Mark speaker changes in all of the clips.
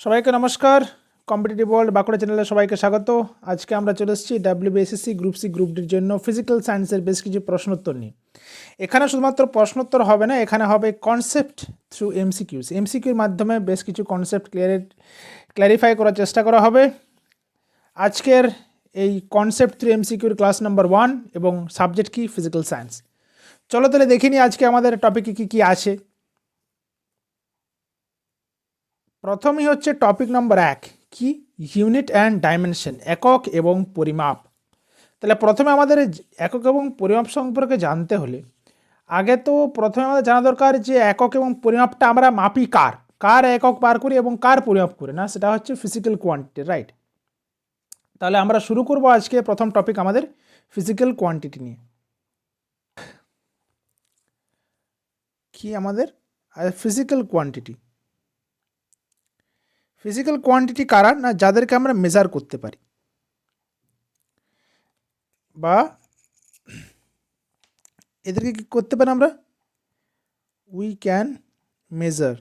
Speaker 1: সবাইকে নমস্কার। Competitive world Bankura চ্যানেলে সবাইকে স্বাগত। আজকে আমরা চলে এসেছি ডাব্লিউবিএসএসসি গ্রুপ সি গ্রুপ ডির জন্য ফিজিক্যাল সায়েন্সের বেশ কিছু প্রশ্নোত্তর নিয়ে। এখানে শুধুমাত্র প্রশ্নোত্তর হবে না, এখানে হবে কনসেপ্ট থ্রু এমসিকিউস। এমসিকিউর মাধ্যমে বেশ কিছু কনসেপ্ট ক্ল্যারিফাই করার চেষ্টা করা হবে। আজকের এই কনসেপ্ট থ্রু এমসিকিউর ক্লাস নাম্বার 1 এবং সাবজেক্ট কি ফিজিক্যাল সায়েন্স। চলো তাহলে দেখিনি আজকে আমাদের টপিকে কী কী আছে। প্রথমেই হচ্ছে টপিক নম্বর 1 কি ইউনিট অ্যান্ড ডাইমেনশন, একক এবং পরিমাপ। তাহলে প্রথমে আমাদের একক এবং পরিমাপ সম্পর্কে জানতে হলে আগে তো প্রথমে আমাদের জানা দরকার যে একক এবং পরিমাপটা আমরা মাপি কার একক বার করি এবং কার পরিমাপ করি না, সেটা হচ্ছে ফিজিক্যাল কোয়ান্টিটি, রাইট। তাহলে আমরা শুরু করব আজকে প্রথম টপিক আমাদের ফিজিক্যাল কোয়ান্টিটি নিয়ে। কি আমাদের ফিজিক্যাল কোয়ান্টিটি, ফিজিক্যাল কোয়ান্টিটি কারা না, যাদেরকে আমরা মেজার করতে পারি বা এদেরকে কি করতে পারি আমরা, উই ক্যান মেজার,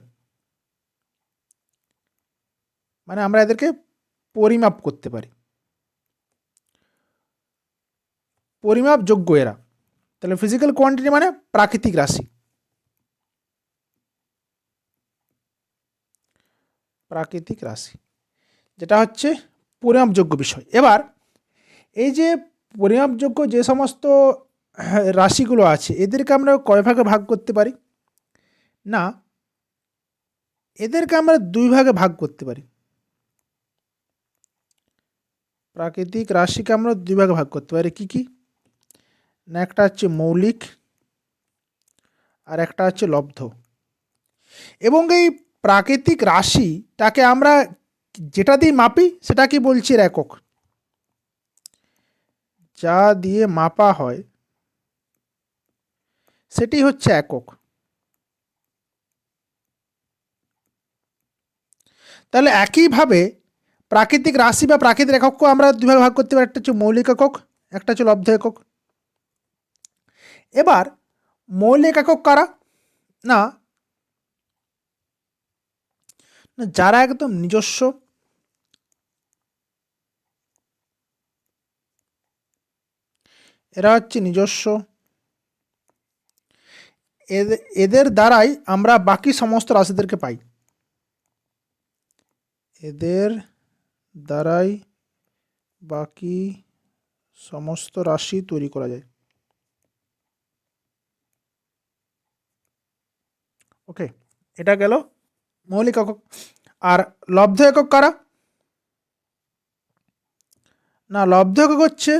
Speaker 1: মানে আমরা এদেরকে পরিমাপ করতে পারি, পরিমাপযোগ্য এরা। তাহলে ফিজিক্যাল কোয়ান্টিটি মানে প্রাকৃতিক রাশি, প্রাকৃতিক রাশি যেটা হচ্ছে পরিমাপযোগ্য বিষয়। এবার এই যে পরিমাপযোগ্য যে সমস্ত রাশিগুলো আছে এদেরকে আমরা কয় ভাগে ভাগ করতে পারি না, এদেরকে আমরা দুই ভাগে ভাগ করতে পারি। প্রাকৃতিক রাশিকে আমরা দুই ভাগে ভাগ করতে পারি। কি কি না, একটা হচ্ছে মৌলিক আর একটা হচ্ছে লব্ধ। এবং এই প্রাকৃতিক রাশিটাকে আমরা যেটা দিয়ে মাপি সেটা কি বলছি একক, যা দিয়ে মাপা হয় সেটি হচ্ছে একক। তাহলে একইভাবে প্রাকৃতিক রাশি বা প্রাকৃতিক একককে আমরা দুইভাগে ভাগ করতে পারি, একটা হচ্ছে মৌলিক একক, একটা হচ্ছে লব্ধ একক। এবার মৌলিক একক কারা না, যারা একদম নিজস্ব, এরা হচ্ছে নিজস্ব, এদের দ্বারাই আমরা বাকি সমস্ত রাশিদেরকে পাই, এদের দ্বারাই বাকি সমস্ত রাশি তৈরি করা যায়। ওকে, এটা গেল মৌলিক একক। আর লব্ধ একক কারা না, লব্ধ একক হচ্ছে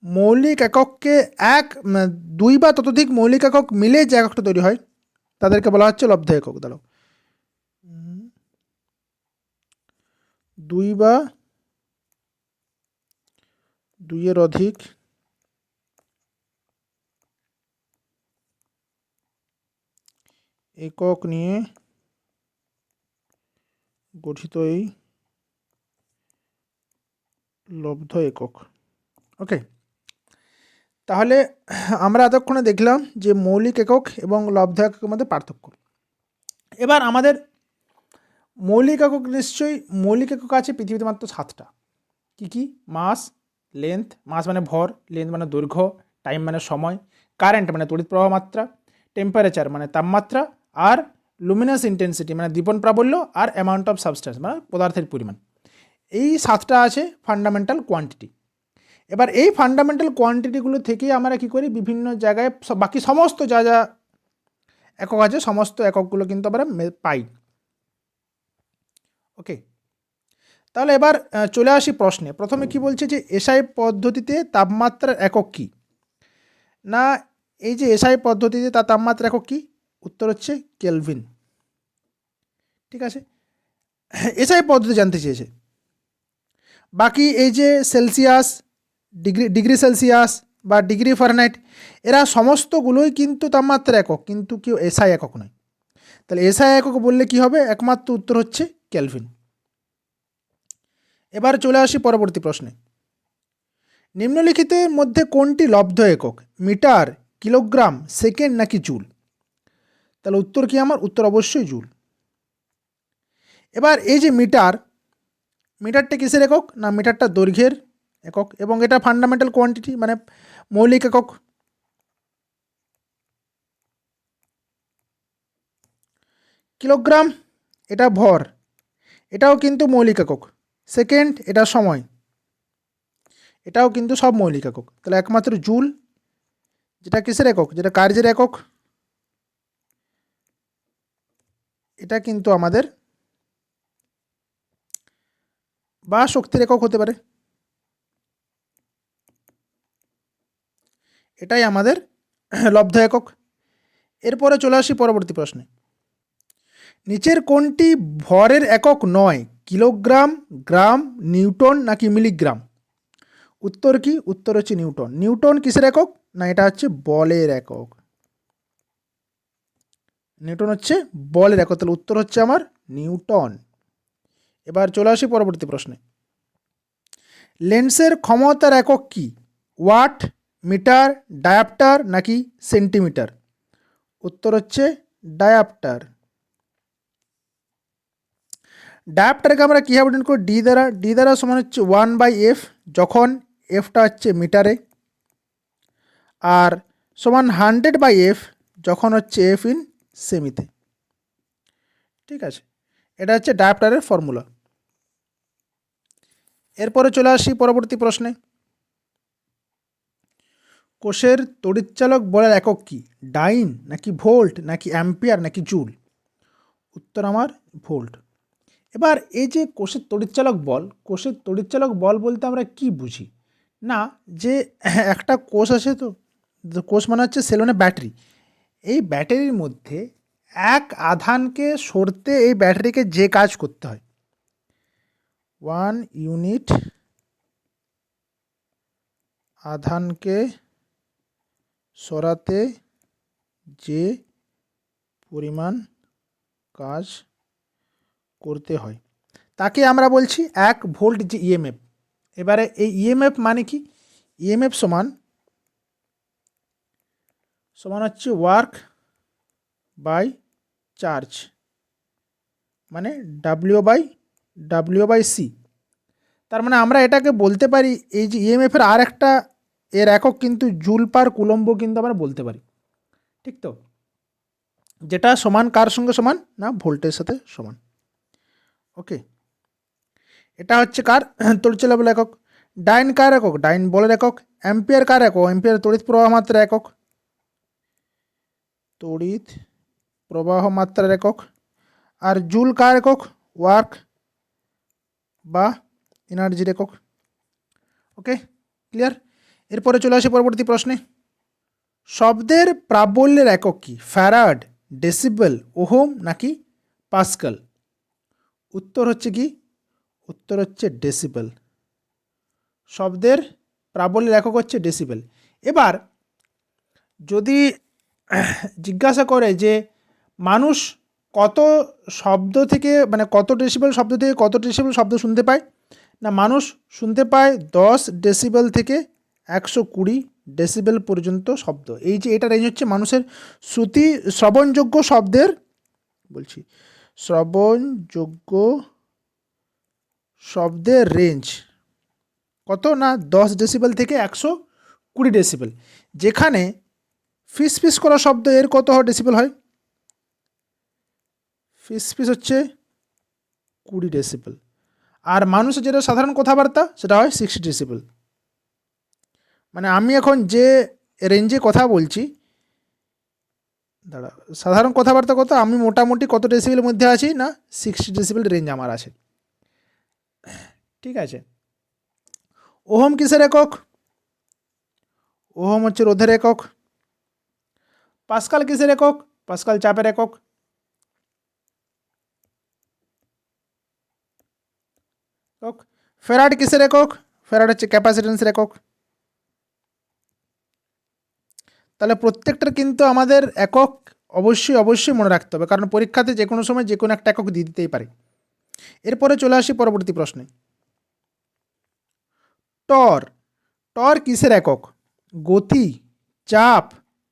Speaker 1: মৌলিক একককে দুই বা ততোধিক মৌলিক একক মিলে যে এককটা তৈরি হয় তাদেরকে বলা হচ্ছে লব্ধ একক। দাঁড়াও, দুই বা দুইয়ের অধিক একক নিয়ে গঠিত এই লব্ধ একক। ওকে, তাহলে আমরা এতক্ষণে দেখলাম যে মৌলিক একক এবং লব্ধ এককের মধ্যে পার্থক্য। এবার আমাদের মৌলিক একক, নিশ্চয়ই মৌলিক একক আছে পৃথিবীতে মাত্র 7টা। কি কি? মাস, লেন্থ, মাস মানে ভর, লেন্থ মানে দৈর্ঘ্য, টাইম মানে সময়, কারেন্ট মানে তড়িৎ প্রবাহ মাত্রা, টেম্পারেচার মানে তাপমাত্রা, আর লুমিনাস ইন্টেন্সিটি মানে দীপন প্রাবল্য, আর অ্যামাউন্ট অফ সাবস্টেন্স মানে পদার্থের পরিমাণ। এই 7টা আছে ফান্ডামেন্টাল কোয়ান্টিটি। এবার এই ফান্ডামেন্টাল কোয়ান্টিটিগুলো থেকেই আমরা কী করি, বিভিন্ন জায়গায় বাকি সমস্ত যা যা একক আছে সমস্ত এককগুলো কিন্তু আমরা পাই। ওকে, তাহলে এবার চলে আসি প্রশ্নে। প্রথমে কি বলছে যে এসআই পদ্ধতিতে তাপমাত্রার একক কী না, এই যে এসআই পদ্ধতিতে তার তাপমাত্রা একক কী, উত্তর হচ্ছে কেলভিন। ঠিক আছে, এসআই পদ্ধতি জানতে চেয়েছে। বাকি এই যে সেলসিয়াস, ডিগ্রি সেলসিয়াস বা ডিগ্রি ফারেনহাইট, এরা সমস্তগুলোই কিন্তু তাপমাত্রা একক, কিন্তু কেউ এসআই একক নয়। তাহলে এসআই একক বললে কি হবে, একমাত্র উত্তর হচ্ছে কেলভিন। এবার চলে আসি পরবর্তী প্রশ্নে। নিম্নলিখিতের মধ্যে কোনটি লব্ধ একক, মিটার, কিলোগ্রাম, সেকেন্ড নাকি জুল? তাহলে উত্তর কি আমার? উত্তর অবশ্যই জুল। এবার এই যে মিটার, মিটারটা কিসের একক? না মিটারটা দৈর্ঘ্যের একক, এবং এটা ফান্ডামেন্টাল কোয়ান্টিটি মানে মৌলিক একক। কিলোগ্রাম এটা ভর, এটাও কিন্তু মৌলিক একক। সেকেন্ড এটা সময়, এটাও কিন্তু সব মৌলিক একক। তাহলে একমাত্র জুল যেটা কিসের একক? যেটা কার্যের একক, এটা কিন্তু আমাদের বা শক্তির একক হতে পারে। এটাই আমাদের লব্ধ একক। এরপরে চলে আসি পরবর্তী প্রশ্নে। নিচের কোনটি ভরের একক নয়? কিলোগ্রাম, গ্রাম, নিউটন নাকি মিলিগ্রাম? উত্তর কি? উত্তর হচ্ছে নিউটন। নিউটন কিসের একক? না এটা হচ্ছে বলের একক। নিউটন হচ্ছে বলের একক, তাহলে উত্তর হচ্ছে আমার নিউটন। এবার চলে আসি পরবর্তী প্রশ্নে। লেন্সের ক্ষমতার একক কি? ওয়াট, মিটার, ডায়াপ্টার নাকি সেন্টিমিটার? উত্তর হচ্ছে ডায়াপ্টার। ডায়াপ্টারকে আমরা কীভাবে ডিনোট করি? ডি দ্বারা। ডি দ্বারা সমান হচ্ছে 1/f, যখন এফটা হচ্ছে মিটারে, আর সমান 100/f যখন হচ্ছে এফ ইন সেমিতে। ঠিক আছে, এটা হচ্ছে ডায়াপ্টারের ফর্মুলা। এরপরে চলে আসি পরবর্তী প্রশ্নে। কোষের তড়িৎচালক বলের একক কি? ডাইন নাকি ভোল্ট নাকি অ্যাম্পিয়ার নাকি জুল? উত্তর আমার ভোল্ট। এবার এই যে কোষের তড়িৎচালক বল, কোষের তড়িৎচালক বল বলতে আমরা কি বুঝি? না যে একটা কোষ আছে, তো কোষ মানে হচ্ছে সেলুনে ব্যাটারি। এই ব্যাটারির মধ্যে এক আধানকে সরতে এই ব্যাটারিকে যে কাজ করতে হয়, 1 ইউনিট আধানকে সরাতে যে পরিমাণ কাজ করতে হয় তাকে আমরা বলছি 1 ভোল্ট যে ইএমএফ। এবারে এই ইএমএফ মানে কি? ইএমএফ সমান হচ্ছে ওয়ার্ক বাই চার্জ, মানে ডাব্লিউ/সি। তার মানে আমরা এটাকে বলতে পারি, এই যে ইএমএফের আর একটা এর একক কিন্তু জুল পার কুলম্ব কিন্তু আমরা বলতে পারি। ঠিক তো? যেটা সমান কার সঙ্গে সমান? না ভোল্টের সাথে সমান। ওকে, এটা হচ্ছে কার তড়িৎচালক বলের একক। ডাইন কার একক? ডাইন বলের একক। অ্যাম্পিয়ার কার একক? অ্যাম্পিয়ার তড়িৎ প্রবাহ মাত্রার একক। তড়িৎ প্রবাহ মাত্রার একক। আর জুল কার একক? ওয়ার্ক বা এনার্জির একক। ওকে, ক্লিয়ার। এরপরে চলে আসি পরবর্তী প্রশ্নে। শব্দের প্রাবল্যের একক কি? ফ্যারাড, ডেসিবেল, ওহম নাকি পাস্কাল? উত্তর হচ্ছে কি? উত্তর হচ্ছে ডেসিবেল। শব্দের প্রাবল্যের একক হচ্ছে ডেসিবেল। এবার যদি জিজ্ঞাসা করে যে মানুষ কত শব্দ থেকে, মানে কত ডেসিবেল শব্দ থেকে কত ডেসিবেল শব্দ শুনতে পায়? না মানুষ শুনতে পায় 10 ডেসিবেল থেকে 120 ডেসিবেল পর্যন্ত শব্দ। এই যে এটা রেঞ্জ হচ্ছে মানুষের শ্রবণযোগ্য শব্দের, বলছি শ্রবণযোগ্য শব্দের রেঞ্জ কত? না 10 ডেসিবেল থেকে 120 ডেসিবেল। যেখানে ফিস ফিস করা শব্দ এর কত ডেসিবেল হয়? ফিস ফিস হচ্ছে 20 ডেসিবেল। আর মানুষের যেটা সাধারণ কথাবার্তা সেটা হয় 60 ডেসিবেল। মানে আমি এখন যে রেঞ্জে কথা বলছি, দাঁড়া, সাধারণ কথাবার্তা কত, আমি মোটামুটি কত ডেসিবেলের মধ্যে আছি? না 60 ডেসিবেল রেঞ্জ আমার আছে। ঠিক আছে। ওহম কিসের একক? ওহম হচ্ছে রোধের একক। পাস্কাল কিসের একক? পাস্কাল চাপের একক। ফ্যারাড কিসের একক? ফ্যারাড হচ্ছে ক্যাপাসিটেন্সের একক। তাহলে প্রত্যেকটার কিন্তু আমাদের একক অবশ্যই মনে রাখতে হবে, কারণ পরীক্ষাতে যে কোনো সময় যে কোনো একটা একক দিয়ে দিতেই পারে। এরপরে চলে আসি পরবর্তী প্রশ্নে। টর, টর কিসের একক? গতি, চাপ,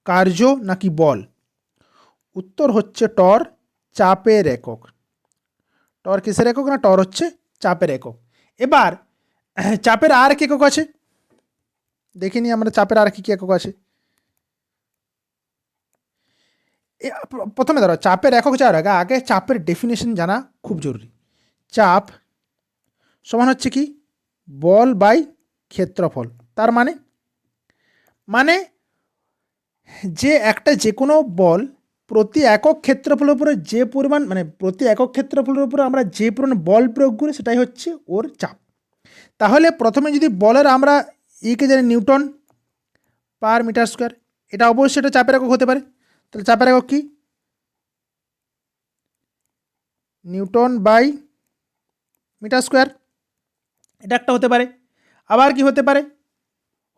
Speaker 1: কার্য নাকি বল? উত্তর হচ্ছে টর চাপের একক। টর কিসের একক? না টর হচ্ছে চাপের একক। এবার চাপের আর কি একক আছে দেখিনি আমরা, চাপের আর কি কি একক আছে। প্রথমে ধরো চাপের একক যাওয়ার আগে আগে চাপের ডেফিনেশন জানা খুব জরুরি। চাপ সমান হচ্ছে কি বল বাই ক্ষেত্রফল। তার মানে মানে যে একটা যে কোনো বল প্রতি একক ক্ষেত্রফলের উপরে যে পরিমাণ মানে প্রতি একক ক্ষেত্রফলের উপরে আমরা যে পরিমাণ বল প্রয়োগ করি সেটাই হচ্ছে ওর চাপ। তাহলে প্রথমে যদি বলের আমরা ইকে জানি নিউটন পার মিটার স্কোয়ার, এটা অবশ্যই এটা চাপের একক হতে পারে। তাহলে চাপের একক কি নিউটন বাই মিটার স্কোয়ার, এটা একটা হতে পারে। আবার কি হতে পারে?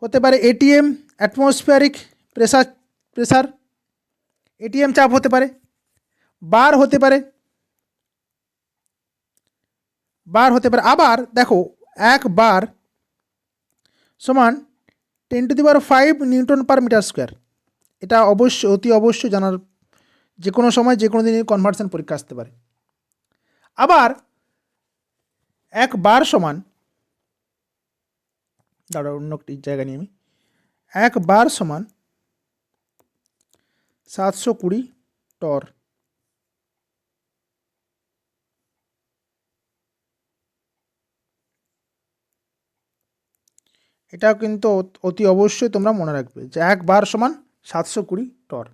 Speaker 1: হতে পারে এটিএম অ্যাটমসফিয়ারিক প্রেসার এটিএম চাপ হতে পারে। বার হতে পারে আবার দেখো 1 বার সমান 10⁵ নিউটন পার মিটার স্কোয়ার। এটা অবশ্য অতি অবশ্যই জানার, যে কোনো সময় যে কোনো দিনই কনভার্সন পরীক্ষা আসতে পারে। আবার 1 বার সমান, দাঁড়াও অন্য একটি জায়গা নিয়ে আমি, 1 বার সমান 720 টর। এটাও কিন্তু অতি অবশ্যই তোমরা মনে রাখবে যে 1 বার সমান 720 টর।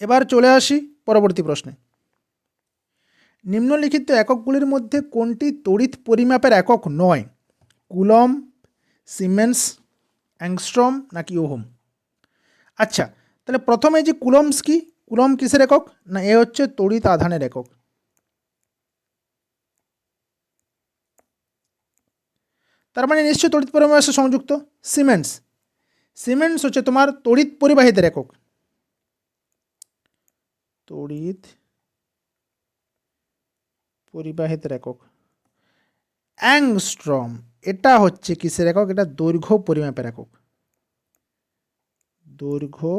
Speaker 1: এবার চলে আসি পরবর্তী প্রশ্নে। নিম্নলিখিত এককগুলির মধ্যে কোনটি তড়িৎ পরিমাপের একক নয়? কুলম্ব, সিমেন্স, অ্যাংস্ট্রম নাকি ওহম? আচ্ছা, তাহলে প্রথমে যে কুলম্বস কি, কুলম্ব কিসের একক? না এ হচ্ছে তড়িৎ আধানের একক। তার মানে নিশ্চয়ই তড়িৎ পরিবাহের সাথে সংযুক্ত। সিমেন্স হচ্ছে তোমার তড়িৎ পরিবাহিতার একক। তড়িৎ পরিবাহিতার একক। অ্যাংস্ট্রম এটা হচ্ছে কিসের একক? এটা দৈর্ঘ্য পরিমাপের একক। দৈর্ঘ্য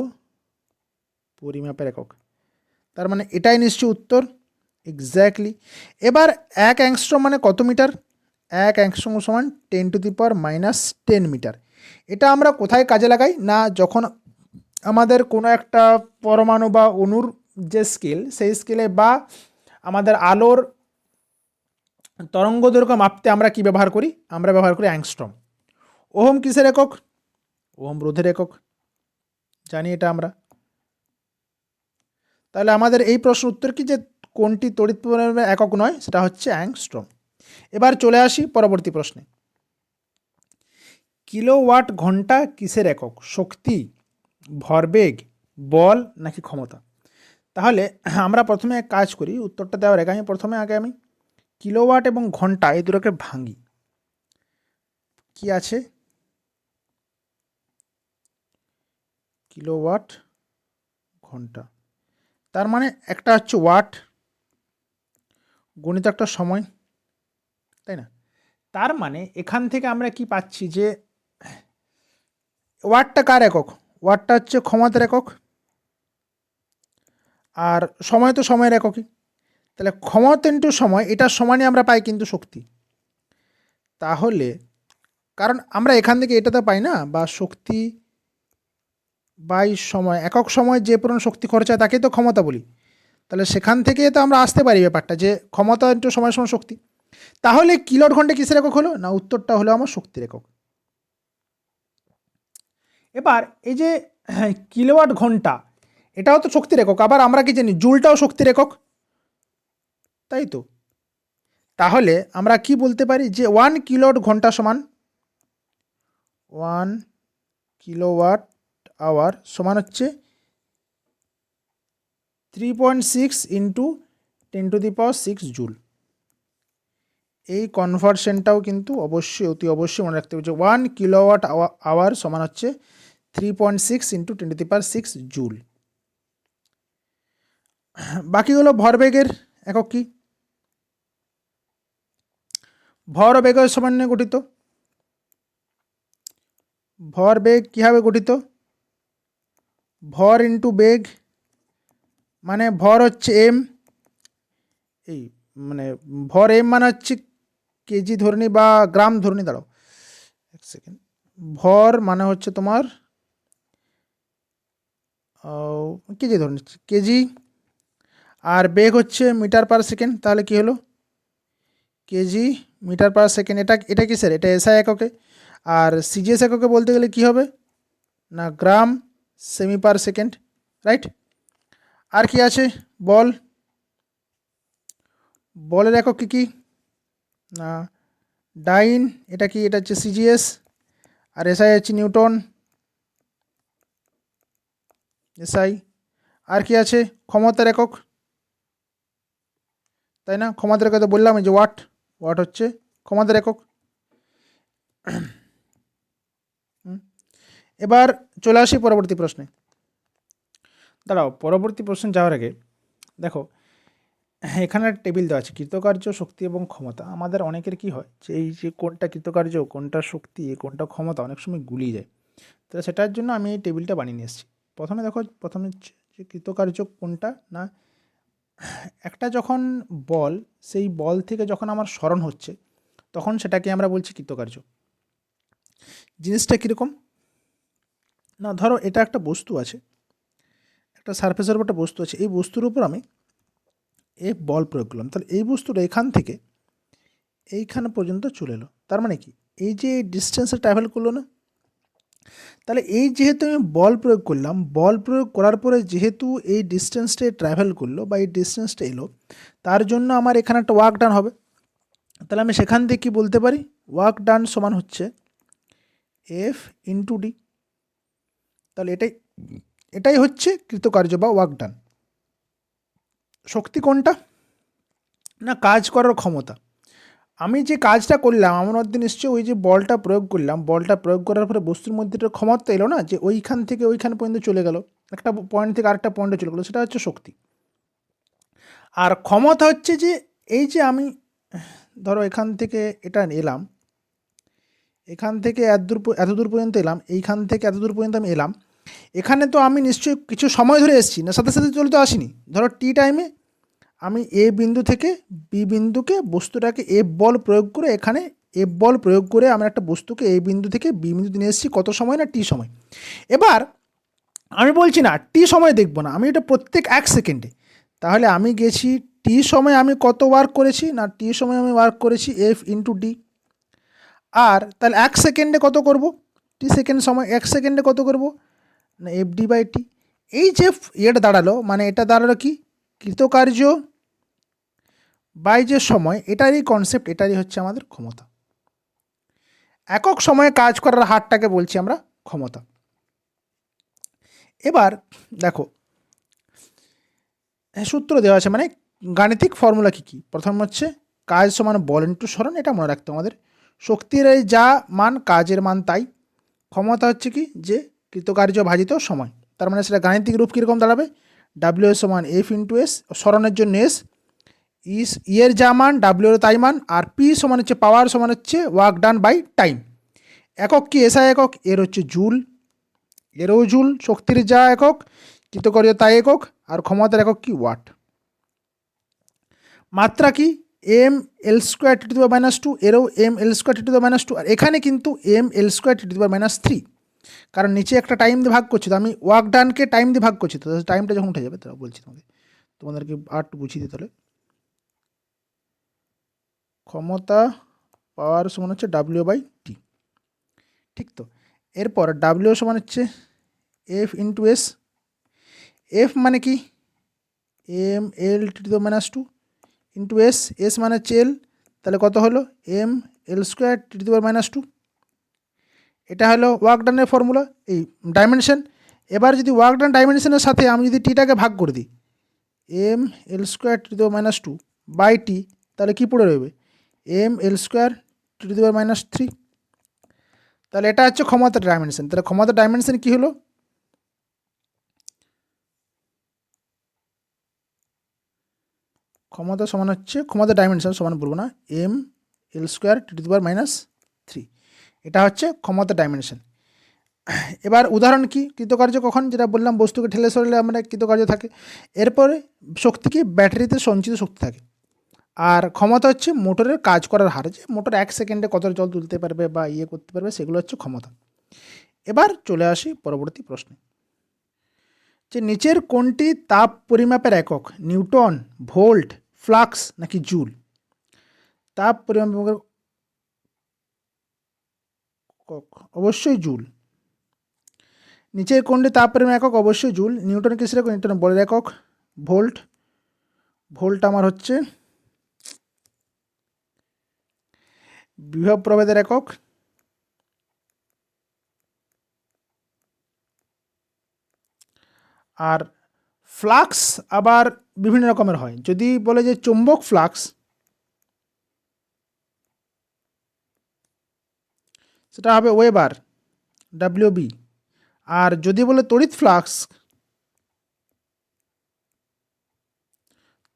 Speaker 1: পরিমাপের একক। তার মানে এটাই নিশ্চয়ই উত্তর, এক্স্যাক্টলি। এবার 1 অ্যাংস্ট্রম মানে কত মিটার? 1 অ্যাংস্ট্রম সমান 10⁻⁻10 মিটার। এটা আমরা কোথায় কাজে লাগাই? না যখন আমাদের কোনো একটা পরমাণু বা অণুর যে স্কেল, সেই স্কেলে বা আমাদের আলোর তরঙ্গ দৈর্ঘ্য মাপতে আমরা কি ব্যবহার করি? আমরা ব্যবহার করি অ্যাংস্ট্রম। ওহম কিসের একক? ওহম রোধের একক, জানি এটা আমরা। তাহলে আমাদের এই প্রশ্ন উত্তর কি, যে কোনটি তড়িৎ পরিমাপের একক নয়? সেটা হচ্ছে অ্যাংস্ট্রম। এবার চলে আসি পরবর্তী প্রশ্নে। কিলোওয়াট ঘন্টা কিসের একক? শক্তি, ভরবেগ, বল নাকি ক্ষমতা? তাহলে আমরা প্রথমে এক কাজ করি, উত্তরটা দেওয়ার আগে আমি কিলোওয়াট এবং ঘন্টা এই দুটোকে ভাঙি। কি আছে? কিলোওয়াট ঘন্টা, তার মানে একটা হচ্ছে ওয়াট গণিত একটা সময়, তাই না? তার মানে এখান থেকে আমরা কি পাচ্ছি যে ওয়াটটা কার একক? ওয়াটটা হচ্ছে ক্ষমতার একক, আর সময় তো সময়ের এককই। তাহলে ক্ষমতা ইন্টু সময়, এটার সমানই আমরা পাই কিন্তু শক্তি। তাহলে কারণ আমরা এখান থেকে এটা তো পাই না, বা শক্তি বাই সময়, একক সময় যে পরিমাণ শক্তি খরচ হয় তাকেই তো ক্ষমতা বলি। তাহলে সেখান থেকে তো আমরা আসতে পারি ব্যাপারটা যে ক্ষমতা ইন্টু সময় সমান শক্তি। তাহলে কিলোওয়াট ঘন্টা কিসের একক হলো? না উত্তরটা হলো আমার শক্তির একক। এবার এই যে কিলোওয়াট ঘন্টা, এটাও তো শক্তির একক। আবার আমরা কি জানি জুলটাও শক্তির একক, তাই তো? তাহলে আমরা কি বলতে পারি যে 1 কিলোওয়াট ঘন্টা সমান 1 কিলোওয়াট আওয়ার সমান হচ্ছে 3.6 ইন্টু 10⁶ জুল। এই কনভার্সনটাও কিন্তু অবশ্যই অতি অবশ্যই মনে রাখতে হবে যে 1 কিলোওয়াট আওয়ার সমান হচ্ছে 3.6 ইন্টু 10⁶ জুল। বাকি হলো ভরবেগের একক কি? ভর ও বেগের সমন্বয়ে গঠিত। ভরবেগ কীভাবে গঠিত? ভর ইন্টু বেগ, মানে ভর হচ্ছে এম, এই মানে ভর এম মানে হচ্ছে কেজি ধরনি বা গ্রাম ধরনি, দাঁড়াও এক সেকেন্ড, ভর মানে হচ্ছে তোমার কেজি ধরে নিচ্ছি, কেজি, আর বেগ হচ্ছে মিটার পার সেকেন্ড, তাহলে কি হলো কেজি মিটার পার সেকেন্ড। এটা এটা কি স্যার, এটা এসআই এককে, আর সিজিএস এককে বলতে গেলে কি হবে না গ্রাম সেমি পার সেকেন্ড, রাইট। আর কি আছে, বল, বলের একক কী কী না ডাইন, এটা কি, এটা হচ্ছে সিজিএস, আর এসআই হচ্ছে নিউটন, এসআই। আর কি আছে, ক্ষমতার একক, তাই না, ক্ষমতার একক তো বললাম যে ওয়াট, ওয়াট হচ্ছে ক্ষমতার একক। এবার চলে আসি পরবর্তী প্রশ্নে। দাঁড়াও, পরবর্তী প্রশ্নে যাওয়ার আগে দেখো এখানে টেবিল দেওয়া আছে কৃতকার্য, শক্তি এবং ক্ষমতা। আমাদের অনেকের কি হয় যে এই যে কোনটা কৃতকার্য, কোনটা শক্তি, কোনটা ক্ষমতা অনেক সময় গুলিয়ে যায়। তো সেটার জন্য আমি এই টেবিলটা বানিয়ে নিয়ে এসেছি। প্রথমে দেখো, প্রথমে যে কৃতকার্য কোনটা না, একটা যখন বল, সেই বল থেকে যখন আমার স্মরণ হচ্ছে তখন সেটাকে আমরা বলছি কৃতকার্য। জিনিসটা কীরকম না, ধরো এটা একটা বস্তু আছে, একটা সারফেসের উপর একটা বস্তু আছে, এই বস্তুর উপর আমি এ বল প্রয়োগ করলাম, তাহলে এই বস্তুটা এখান থেকে এইখানে পর্যন্ত চলে এলো, তার মানে কি এই যে ডিস্টেন্সে ট্রাভেল করলো না, তাহলে এই যেহেতু আমি বল প্রয়োগ করলাম, বল প্রয়োগ করার পরে যেহেতু এই ডিস্টেন্সটা ট্রাভেল করলো বা এই ডিস্টেন্সটা এলো, তার জন্য আমার এখানে একটা ওয়ার্ক ডান হবে। তাহলে আমি সেখান থেকে কী বলতে পারি, ওয়ার্ক ডান সমান হচ্ছে এফ ইন্টু ডি। তাহলে এটাই এটাই হচ্ছে কৃতকার্য বা ওয়ার্ক ডান। শক্তি কোনটা না, কাজ করার ক্ষমতা। আমি যে কাজটা করলাম আমার মধ্যে নিশ্চয়ই ওই যে বলটা প্রয়োগ করলাম, বলটা প্রয়োগ করার পরে বস্তুর মধ্যে একটা ক্ষমতা এলো না, যে ওইখান থেকে ওইখান পর্যন্ত চলে গেল, একটা পয়েন্ট থেকে আরেকটা পয়েন্টে চলে গেলো, সেটা হচ্ছে শক্তি। আর ক্ষমতা হচ্ছে যে এই যে আমি ধরো এখান থেকে এটা এলাম, এখান থেকে এত দূর পর্যন্ত এলাম, এইখান থেকে এত দূর পর্যন্ত আমি এলাম, এখানে তো আমি নিশ্চয়ই কিছু সময় ধরে এসেছি না, সাথে সাথে চলে তো আসিনি। ধরো টি টাইমে আমি এ বিন্দু থেকে বি বিন্দুকে বস্তুটাকে এফ বল প্রয়োগ করে, এখানে এফ বল প্রয়োগ করে আমি একটা বস্তুকে এ বিন্দু থেকে বি বিন্দুতে নিয়ে এসেছি, কত সময় না টি সময়। এবার আমি বলছি না টি সময় দেখবো না, আমি এটা প্রত্যেক 1 সেকেন্ডে। তাহলে আমি গেছি টি সময় আমি কত ওয়ার্ক করেছি না, টি সময় আমি ওয়ার্ক করেছি এফ ইন্টু ডি। আর তাহলে 1 সেকেন্ডে কত করব, টি সেকেন্ড সময় 1 সেকেন্ডে কত করব না এফ ডি বাই টি। এই যে এটা দাঁড়ালো, মানে এটা দাঁড়ালো কি কৃতকার্য বাই যে সময়, এটারই কনসেপ্ট, এটারই হচ্ছে আমাদের ক্ষমতা। একক সময়ে কাজ করার হারটাকে বলছি আমরা ক্ষমতা। এবার দেখো সূত্র দেওয়া আছে, মানে গাণিতিক ফর্মুলা কী কী। প্রথম হচ্ছে কাজ সমান বল ইন্টু সরণ, এটা মনে রাখতে আমাদের। শক্তির এই যা মান কাজের মান তাই। ক্ষমতা হচ্ছে কি যে কৃতকার্য ভাজিত সময়, তার মানে সেটা গাণিতিক রূপ কীরকম দাঁড়াবে, ডাব্লিউ সমান এফ ইন্টু এস, সরণের জন্য এস, ইয়ের যা মান ডাব্লিউ এর তাই মান, আর পি সমান হচ্ছে পাওয়ার সমান হচ্ছে ওয়ার্ক ডান বাই টাইম। একক কি এসআই একক, এর হচ্ছে জুল, এরও জুল, শক্তির যা একক কৃতকার্য তাই একক, আর ক্ষমতার একক কি ওয়াট। মাত্রা কি M L square T to the power minus two, এরও M L square T to the power minus two, আর এখানে কিন্তু M L square T to the power minus three, কারণ নিচে একটা টাইম দিয়ে ভাগ করছি, তো আমি ওয়ার্ক ডানকে টাইম দিয়ে ভাগ করছি, তো টাইমটা যখন উঠে যাবে তো বলছি তোমাদেরকে আর একটু বুঝিয়ে দিতে। তাহলে ক্ষমতা পাওয়ার সমান হচ্ছে ডাব্লিউ বাই টি, ঠিক তো। এরপর ডাব্লিউ সমান হচ্ছে এফ ইন্টু এস, এফ মানে কি M L T to the minus two into S, S মানে হচ্ছে এল, তাহলে কত হলো M L square T to the power minus two. এটা হলো ওয়ার্ক ডানের ফর্মুলা, এই ডাইমেনশন। এবার যদি ওয়ার্ক ডান ডাইমেনশনের সাথে আমি যদি টিটাকে ভাগ করে দিই, M L square T to the power minus two by T, তাহলে কী পড়ে রইবে M L square T to the power minus three. তাহলে এটা হচ্ছে ক্ষমতার ডাইমেনশন। তাহলে ক্ষমতার ডাইমেনশন কী হলো, ক্ষমতা সমান হচ্ছে ক্ষমতার ডাইমেনশন সমান বলবো না, M L square T to the power minus three, এটা হচ্ছে ক্ষমতার ডাইমেনশন। এবার উদাহরণ কি কৃতকার্য কখন, যেটা বললাম বস্তুকে ঠেলে সরলে আমরা কৃতকার্য থাকে। এরপরে শক্তি কি, ব্যাটারিতে সঞ্চিত শক্তি থাকে। আর ক্ষমতা হচ্ছে মোটরের কাজ করার হার, যে মোটর 1 সেকেন্ডে কত জল তুলতে পারবে বা করতে পারবে, সেগুলো হচ্ছে ক্ষমতা। এবার চলে আসি পরবর্তী প্রশ্নে, যে নিচের কোনটি তাপ পরিমাপের একক, নিউটন, ভোল্ট, ফ্লাক্স নাকি জুল? তাপ পরিমাপের একক অবশ্যই জুল। নিচের কোনটি তাপ পরিমাপের একক, অবশ্যই জুল। নিউটন কিসের একক? নিউটন বলের একক। ভোল্ট, ভোল্ট আমার হচ্ছে বিভব প্রভেদের একক। আর ফ্লাক্স আবার বিভিন্ন রকমের হয়। যদি বলে যে চুম্বক ফ্লাক্স, সেটা হবে ওয়েবার, ডাব্লিউবি। আর যদি বলে তড়িৎ ফ্লাক্স,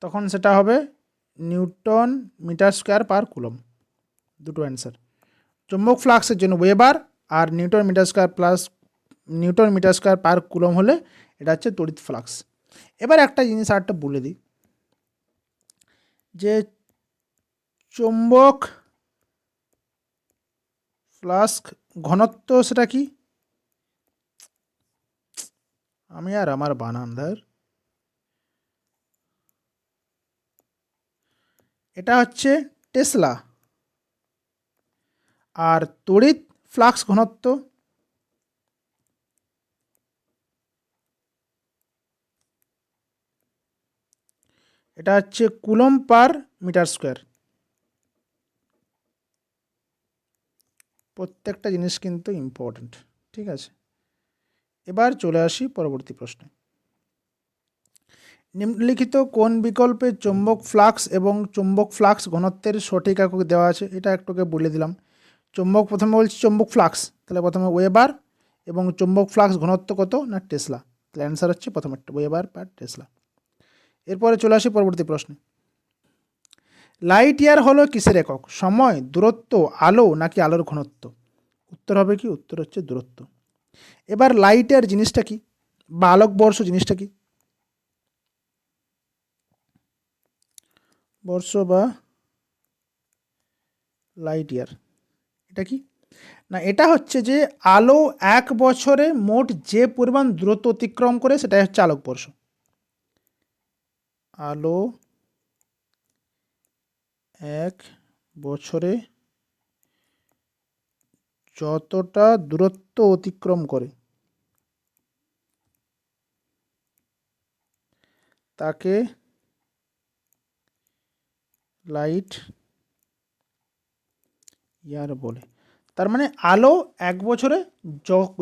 Speaker 1: তখন সেটা হবে newton metre square per coulomb. দুটো অ্যান্সার। চুম্বক ফ্লাক্সের জন্য ওয়েবার, আর newton metre square per coulomb হলে এটা হচ্ছে তড়িৎ ফ্লাক্স। এবার একটা জিনিস আরেকটা বলে দিই, যে চুম্বক ফ্লাক্স ঘনত্ব সেটা কি, আমি আর আমার বানান ধর, এটা হচ্ছে টেসলা। আর তড়িৎ ফ্লাক্স ঘনত্ব এটা হচ্ছে কুলম পার মিটার স্কোয়ার। প্রত্যেকটা জিনিস কিন্তু ইম্পর্ট্যান্ট, ঠিক আছে। এবার চলে আসি পরবর্তী প্রশ্নে। নিম্নলিখিত কোন বিকল্পে চুম্বক ফ্লাক্স এবং চুম্বক ফ্লাক্স ঘনত্বের সঠিক একক দেওয়া আছে? এটা একটুকে বলে দিলাম। চুম্বক, প্রথমে বলছি চুম্বক ফ্লাক্স, তাহলে প্রথমে ওয়েবার, এবং চুম্বক ফ্লাক্স ঘনত্ব কত না টেসলা, তাহলে অ্যান্সার হচ্ছে প্রথমে ওয়েবার পার টেসলা। এরপরে চলে আসি পরবর্তী প্রশ্নে। লাইট ইয়ার হলো কিসের একক? সময়, দূরত্ব, আলো নাকি আলোর ঘনত্ব? উত্তর হবে কি? উত্তর হচ্ছে দূরত্ব। এবার লাইট ইয়ার জিনিসটা কি, বা আলোকবর্ষ জিনিসটা কি? বর্ষ বা লাইট ইয়ার এটা কি না, এটা হচ্ছে যে আলো 1 বছরে মোট যে পরিমাণ দূরত্ব অতিক্রম করে সেটাই হচ্ছে আলোকবর্ষ। আলো 1 বছরে যতটা দূরত্ব অতিক্রম করে তাকে লাইট ইয়ার বলে। তার মানে আলো 1 বছরে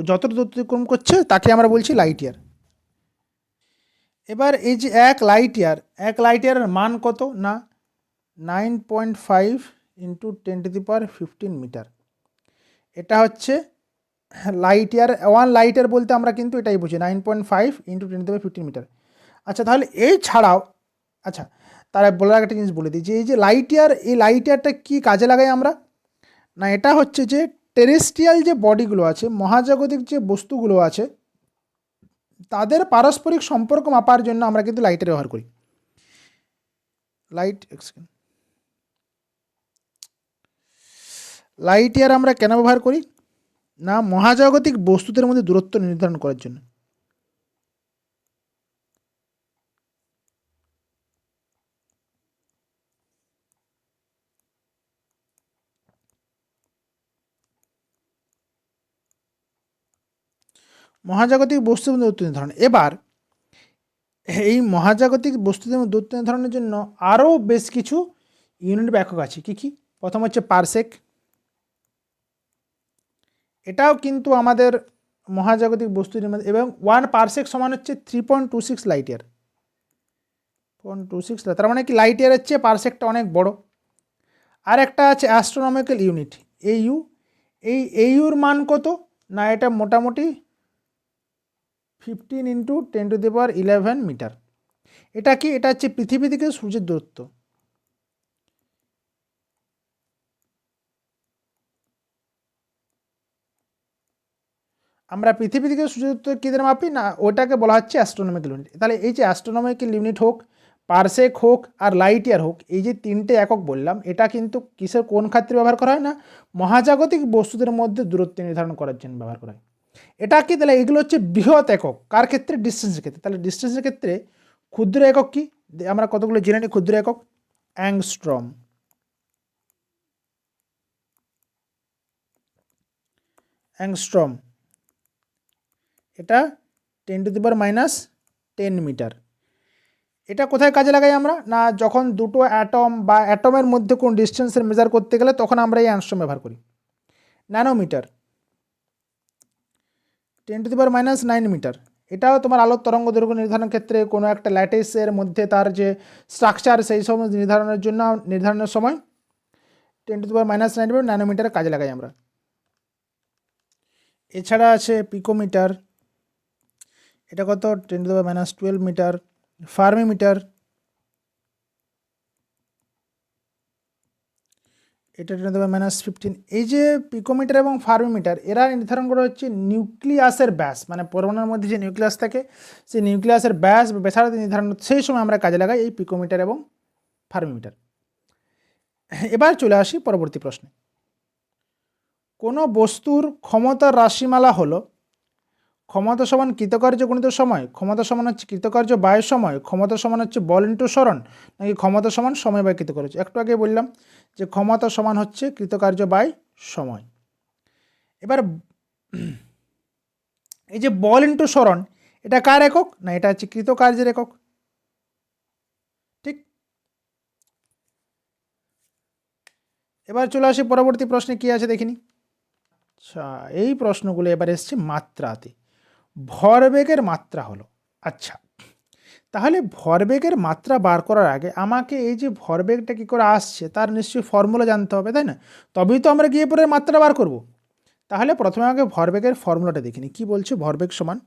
Speaker 1: যতটা দূরত্ব অতিক্রম করছে তাকে আমরা বলছি লাইট ইয়ার। এবার এই যে 1 লাইট ইয়ারের মান কত না 9.5 ইন্টু 10⁻15 মিটার। এটা হচ্ছে লাইট ইয়ার। 1 লাইট ইয়ার বলতে আমরা কিন্তু এটাই বুঝি, 9.5 ইন্টু 10⁻15 মিটার। আচ্ছা, তাহলে এই ছাড়াও, আচ্ছা তারা বলার একটা জিনিস বলে দিই, যে এই যে লাইট ইয়ার, এই লাইট ইয়ারটা কী কাজে লাগাই আমরা না, এটা হচ্ছে যে টেরেস্ট্রিয়াল যে বডিগুলো আছে, মহাজাগতিক যে বস্তুগুলো আছে, তাদের পারস্পরিক সম্পর্ক মাপার জন্য আমরা কিন্তু লাইটের ব্যবহার করি। লাইট ইয়ার আমরা কেন ব্যবহার করি না, মহাজাগতিক বস্তুদের মধ্যে দূরত্ব নির্ধারণ করার জন্য। মহাজাগতিক বস্তুদের মধ্যে দূরত্ব নির্ধারণ। এবার এই মহাজাগতিক বস্তুদের মধ্যে দূরত্ব নির্ধারণের জন্য আরও বেশ কিছু ইউনিট বা একক আছে। কী কী? প্রথম হচ্ছে পারসেক। এটাও কিন্তু আমাদের মহাজাগতিক বস্তুদের মধ্যে, এবং 1 পারসেক সমান হচ্ছে 3.26 লাইট ইয়ার। 0.26, তার মানে কি লাইট ইয়ারের চেয়ে পারসেকটা অনেক বড়। আর একটা আছে অ্যাস্ট্রোনমিক্যাল ইউনিট, এইউ। এই এইউর মান কত না, এটা মোটামুটি 15 ইন্টু 10⁻11 মিটার। এটা কি? এটা হচ্ছে পৃথিবী থেকে সূর্যের দূরত্ব। আমরা পৃথিবী থেকে সূর্যদূরত্ব কী দিয়ে মাপি না, ওটাকে বলা হচ্ছে অ্যাস্ট্রোনমিক্যাল ইউনিট। তাহলে এই যে অ্যাস্ট্রোনমিক্যাল ইউনিট হোক, পারসেক হোক আর লাইট ইয়ার হোক, এই যে তিনটে একক বললাম, এটা কিন্তু কিসের কোন ক্ষেত্রে ব্যবহার করা হয় না, মহাজাগতিক বস্তুদের মধ্যে দূরত্ব নির্ধারণ করার জন্য ব্যবহার করা হয়। এটা কি, তাহলে এগুলো হচ্ছে বৃহৎ একক কার ক্ষেত্রে, ডিস্টেন্সের ক্ষেত্রে। তাহলে ডিস্টেন্সের ক্ষেত্রে ক্ষুদ্র একক কি, আমরা কতগুলো জেনে নিই ক্ষুদ্র একক, অ্যাংস্ট্রম। অ্যাংস্ট্রম এটা 10⁻⁻10 মিটার। এটা কোথায় কাজে লাগাই আমরা না, যখন দুটো অ্যাটম বা অ্যাটমের মধ্যে কোন ডিস্টেন্সের মেজার করতে গেলে তখন আমরা এই অ্যাংস্ট্রম ব্যবহার করি। Nanometre 10⁻⁹ metre. এটাও তোমার আলোর তরঙ্গ দৈর্ঘ্য নির্ধারণের ক্ষেত্রে কোনো একটা ল্যাটিসের মধ্যে তার যে স্ট্রাকচার সেই সব নির্ধারণের সময় 10⁻⁹ ন্যানোমিটারে কাজে লাগাই আমরা। এছাড়া আছে পিকোমিটার, এটা কত 10⁻12 মিটার। ফার্মিমিটার, এটা 10⁻15। এই যে পিকোমিটার এবং ফার্মিমিটার এরা নির্ধারণ করা হচ্ছে নিউক্লিয়াসের ব্যাস, মানে পরমাণুর মধ্যে যে নিউক্লিয়াস থাকে সেই নিউক্লিয়াসের ব্যাস বা ব্যাসার্ধ নির্ধারণ, সেই সময় আমরা কাজে লাগাই এই পিকোমিটার এবং ফার্মিমিটার। এবার চলে আসি পরবর্তী প্রশ্নে। কোনো বস্তুর ক্ষমতার রাশিমালা হলো ক্ষমতা সমান কৃতকার্য গুণিত সময়, ক্ষমতা সমান হচ্ছে কৃতকার্য বাই সময়, ক্ষমতা সমান হচ্ছে বল ইন্টু সরণ, নাকি ক্ষমতা সমান সময় বাই কৃতকার্য। একটু আগে বললাম যে ক্ষমতা সমান হচ্ছে কৃতকার্য বাই সময়। এবার এই যে বল ইন্টু সরণ, এটা কার একক না, এটা হচ্ছে কৃতকার্যের একক। ঠিক, এবার চলে আসি পরবর্তী প্রশ্নে কি আছে দেখিনি। আচ্ছা, এই প্রশ্নগুলো এবার এসছে মাত্রাতে। ভরবেগের মাত্রা হলো, আচ্ছা তাহলে ভরবেগের মাত্রা বার করার আগে আমাকে এই যে ভরবেগটা কী করে আসছে তার নিশ্চয়ই ফর্মুলা জানতে হবে, তাই না? তবেই তো আমরা গিয়ে পরে মাত্রা বার করব। তাহলে প্রথমে আগে ভরবেগের ফর্মুলাটা দেখিনি। কি বলছে, ভরবেগ সমান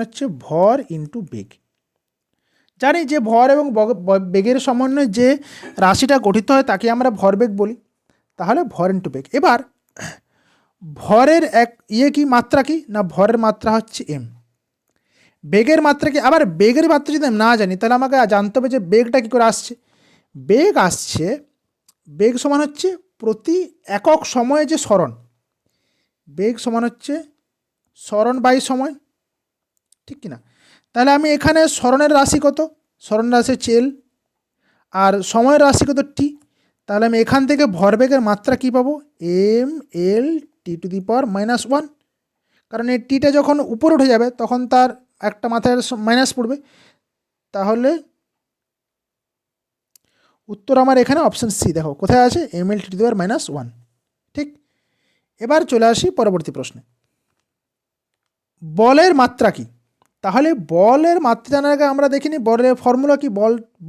Speaker 1: হচ্ছে ভর ইন্টু বেগ। জানি যে ভর এবং বেগের সমন্বয়ে যে রাশিটা গঠিত হয় তাকে আমরা ভরবেগ বলি। তাহলে ভর ইন্টু বেগ। এবার ভরের এক কি মাত্রা কি না, ভরের মাত্রা হচ্ছে এম। বেগের মাত্রা কি, আবার বেগের মাত্রা যদি আমি না জানি তাহলে আমাকে জানতে হবে যে বেগটা কী করে আসছে। বেগ আসছে, বেগ সমান হচ্ছে প্রতি একক সময়ে যে সরণ, বেগ সমান হচ্ছে সরণ বাই সময়, ঠিক কি না? তাহলে আমি এখানে সরণের রাশি কত, সরণের রাশি হচ্ছে এল, আর সময়ের রাশি কত টি। তাহলে আমি এখান থেকে ভরবেগের মাত্রা কি পাবো, এম এল টি⁻⁻1, কারণ এই টিটা যখন উপরে উঠে যাবে তখন তার একটা মাথায় মাইনাস পড়বে। তাহলে উত্তর আমার এখানে অপশান সি, দেখো কোথায় আছে, এম এল টি⁻⁻1। ঠিক, এবার চলে আসি পরবর্তী প্রশ্নে। বলের মাত্রা কি, তাহলে বলের মাত্রা জানার আগে আমরা দেখিনি বলের ফর্মুলা কি।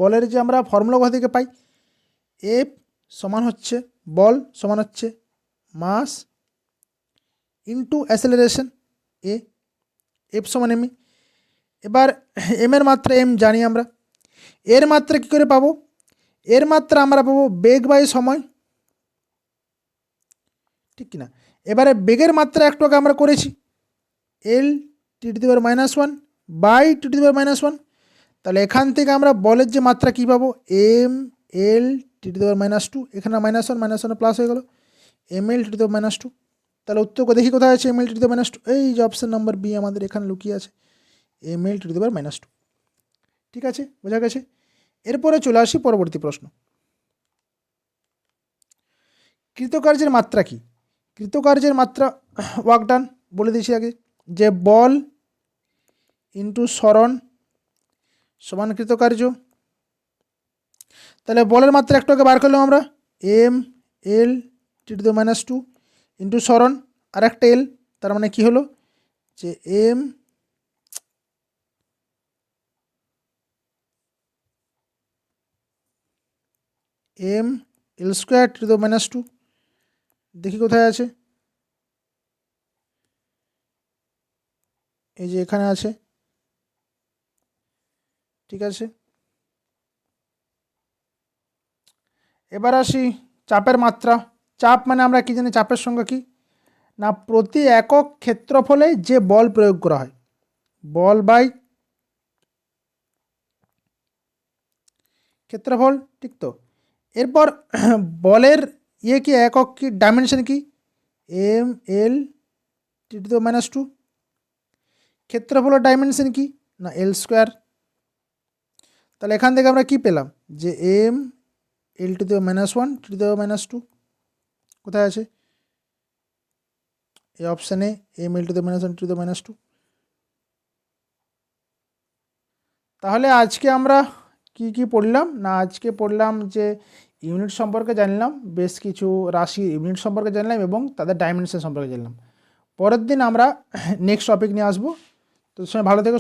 Speaker 1: বলের যে আমরা ফর্মুলা কোথা থেকে পাই, এফ সমান হচ্ছে বল সমান হচ্ছে মাস ইন্টু অ্যাসেলারেশন এ, এফ সমান এম। এবার এম এর মাত্রা এম জানি আমরা, এর মাত্রা কী করে পাবো, এর মাত্রা আমরা পাবো বেগ বাই সময়, ঠিক কিনা? এবারে বেগের মাত্রা একটু আগে আমরা করেছি, এল টি⁻⁻1 বাই টি⁻⁻1। তাহলে এখান থেকে আমরা বলের যে মাত্রা কী পাবো, এম এল টি⁻⁻2, এখানে -1 প্লাস হয়ে গেল এম এল টি⁻⁻2। তাহলে উত্তর দেখি কোথায় আছে এম এল টি⁻⁻2, এই যে অপশান নাম্বার বি আমাদের এখানে লুকিয়ে আছে, এম এল টি⁻⁻2। ঠিক আছে, বোঝা গেছে। এরপরে চলে আসি পরবর্তী প্রশ্ন। কৃতকার্যের মাত্রা কি, কৃতকার্যের মাত্রা ওয়ার্ক ডান বলে দিয়েছি আগে, যে বল ইন্টু সরণ সমান কৃতকার্য। তাহলে বলের মাত্রা একটু আগে বার করলাম আমরা, এম এল টি⁻⁻2 ইন্টু সরণ আর একটা এল, তার মানে কি হলো যে এম এল স্কোয়ার টি⁻⁻2। দেখি কোথায় আছে, এই যে এখানে আছে, ঠিক আছে। এবার আসি চাপের মাত্রা। চাপ মানে আমরা কি জানি, চাপের সংজ্ঞা কি না প্রতি একক ক্ষেত্রফলে যে বল প্রয়োগ করা হয়, বল বাই ক্ষেত্রফল, ঠিক তো। এরপর বলের কি একক কি ডাইমেনশন কি, M L T to the minus two. ক্ষেত্রফলের ডাইমেনশন কি, না এল স্কোয়ার। তাহলে এখান থেকে আমরা কি পেলাম, যে M L to the minus one T to the minus two কোথায় আছে, এই অপশানে M L to the minus one to the minus two. তাহলে আজকে আমরা কি কি পড়লাম, না আজকে পড়লাম যে ইউনিট সম্পর্কে জানলাম, বেশ কিছু রাশি ইউনিট সম্পর্কে জানলাম এবং তাদের ডাইমেনশন সম্পর্কে জানলাম। পরের দিন আমরা নেক্সট টপিক নিয়ে আসবো। তো ভালো থেকো।